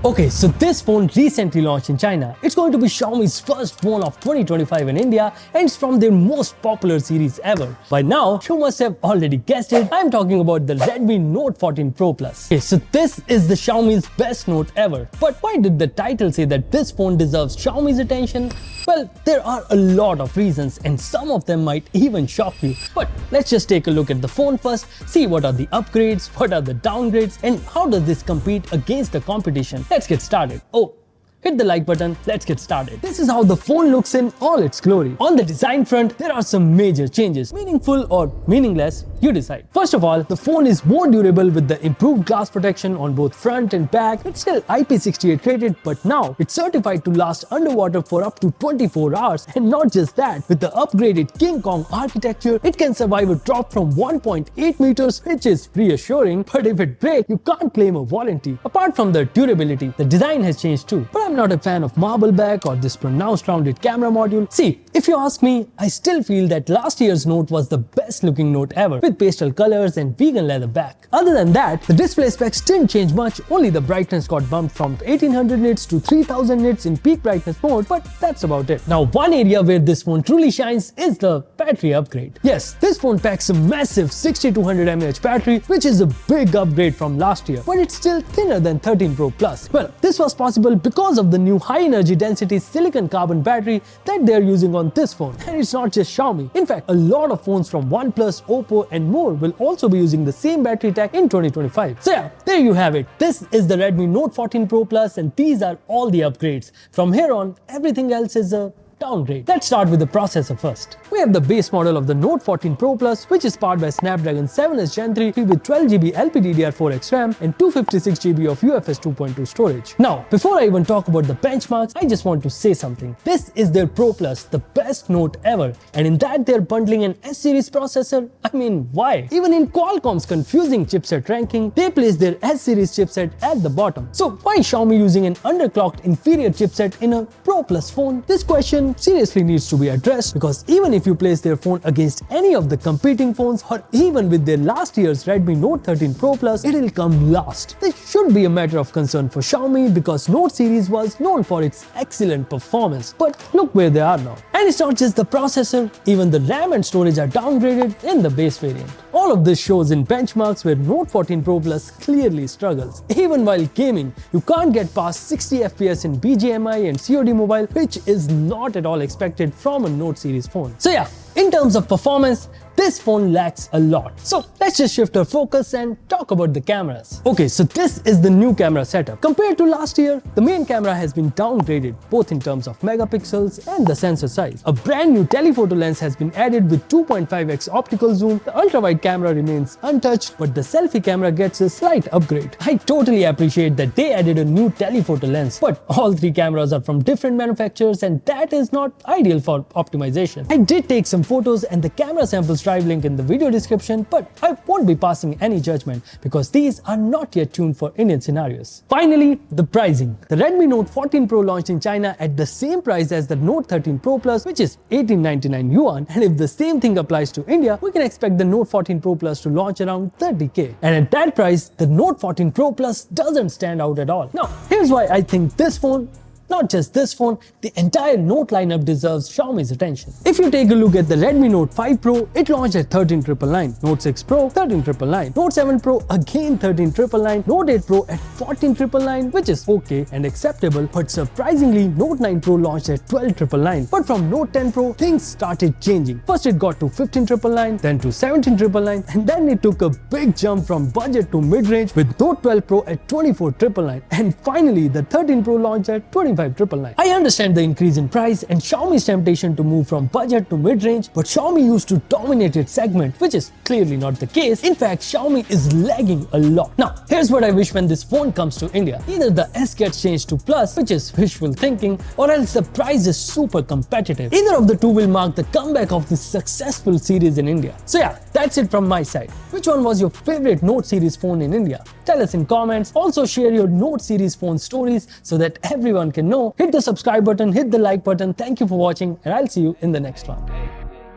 Okay, so this phone recently launched in China. It's going to be Xiaomi's first phone of 2025 in India and it's from their most popular series ever. By now, you must have already guessed it, I'm talking about the Redmi Note 14 Pro Plus. Okay, so this is the Xiaomi's best Note ever. But why did the title say that this phone deserves Xiaomi's attention? Well, there are a lot of reasons and some of them might even shock you. But let's just take a look at the phone first, see what are the upgrades, what are the downgrades, and how does this compete against the competition. Let's get started. Oh, hit the like button, let's get started. This is how the phone looks in all its glory. On the design front, there are some major changes. Meaningful or meaningless, you decide. First of all, the phone is more durable with the improved glass protection on both front and back. It's still IP68 rated, but now it's certified to last underwater for up to 24 hours. And not just that, with the upgraded King Kong architecture, it can survive a drop from 1.8 meters, which is reassuring. But if it breaks, you can't claim a warranty. Apart from the durability, the design has changed too. But I'm not a fan of marble back or this pronounced rounded camera module. See, if you ask me, I still feel that last year's Note was the best looking Note ever with pastel colors and vegan leather back. Other than that, the display specs didn't change much, only the brightness got bumped from 1800 nits to 3000 nits in peak brightness mode, but that's about it. Now, one area where this phone truly shines is the battery upgrade. Yes, this phone packs a massive 6200 mAh battery, which is a big upgrade from last year, but it's still thinner than 13 Pro Plus. Well, this was possible because of the new high energy density silicon carbon battery that they're using on this phone. And it's not just Xiaomi. In fact, a lot of phones from OnePlus, Oppo and more will also be using the same battery tech in 2025. So yeah, there you have it. This is the Redmi Note 14 Pro Plus and these are all the upgrades. From here on, everything else is a downgrade. Let's start with the processor first. We have the base model of the Note 14 Pro Plus, which is powered by Snapdragon 7S Gen 3 with 12GB LPDDR4X RAM and 256GB of UFS 2.2 storage. Now, before I even talk about the benchmarks, I just want to say something. This is their Pro Plus, the best Note ever, and in that they're bundling an S-series processor. I mean, why? Even in Qualcomm's confusing chipset ranking, they place their S-series chipset at the bottom. So why is Xiaomi using an underclocked inferior chipset in a Pro Plus phone? This question seriously needs to be addressed, because even if you place their phone against any of the competing phones or even with their last year's Redmi Note 13 Pro Plus, it will come last. This should be a matter of concern for Xiaomi because Note series was known for its excellent performance, but look where they are now. And it's not just the processor, even the RAM and storage are downgraded in the base variant. All of this shows in benchmarks where Note 14 Pro Plus clearly struggles. Even while gaming, you can't get past 60 FPS in BGMI and COD mobile, which is not at all expected from a Note series phone. So yeah, in terms of performance, this phone lacks a lot. So let's just shift our focus and talk about the cameras. Okay, so this is the new camera setup. Compared to last year, the main camera has been downgraded both in terms of megapixels and the sensor size. A brand new telephoto lens has been added with 2.5x optical zoom. The ultra-wide camera remains untouched, but the selfie camera gets a slight upgrade. I totally appreciate that they added a new telephoto lens, but all three cameras are from different manufacturers and that is not ideal for optimization. I did take some photos and the camera samples drive link in the video description, but I won't be passing any judgment because these are not yet tuned for Indian scenarios. Finally, the pricing. The Redmi Note 14 Pro launched in China at the same price as the Note 13 Pro Plus, which is 1899 yuan, and if the same thing applies to India, we can expect the Note 14 Pro Plus to launch around 30k. And at that price, the Note 14 Pro Plus doesn't stand out at all. Now, here's why I think this phone, not just this phone, the entire Note lineup deserves Xiaomi's attention. If you take a look at the Redmi Note 5 Pro, it launched at 13999, Note 6 Pro 13999, Note 7 Pro again 13999, Note 8 Pro at 14999, which is okay and acceptable, but surprisingly Note 9 Pro launched at 12999. But from Note 10 Pro, things started changing. First it got to 15999, then to 17999, and then it took a big jump from budget to mid-range with Note 12 Pro at 24999, and finally the 13 Pro launched at 25999. I understand the increase in price and Xiaomi's temptation to move from budget to mid-range, but Xiaomi used to dominate its segment, which is clearly not the case. In fact, Xiaomi is lagging a lot. Now, here's what I wish when this phone comes to India. Either the S gets changed to Plus, which is wishful thinking, or else the price is super competitive. Either of the two will mark the comeback of this successful series in India. So yeah, that's it from my side. Which one was your favorite Note series phone in India? Tell us in comments. Also share your Note series phone stories so that everyone can know. Hit the subscribe button, hit the like button. Thank you for watching and I'll see you in the next one.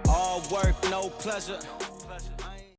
All work, no pleasure.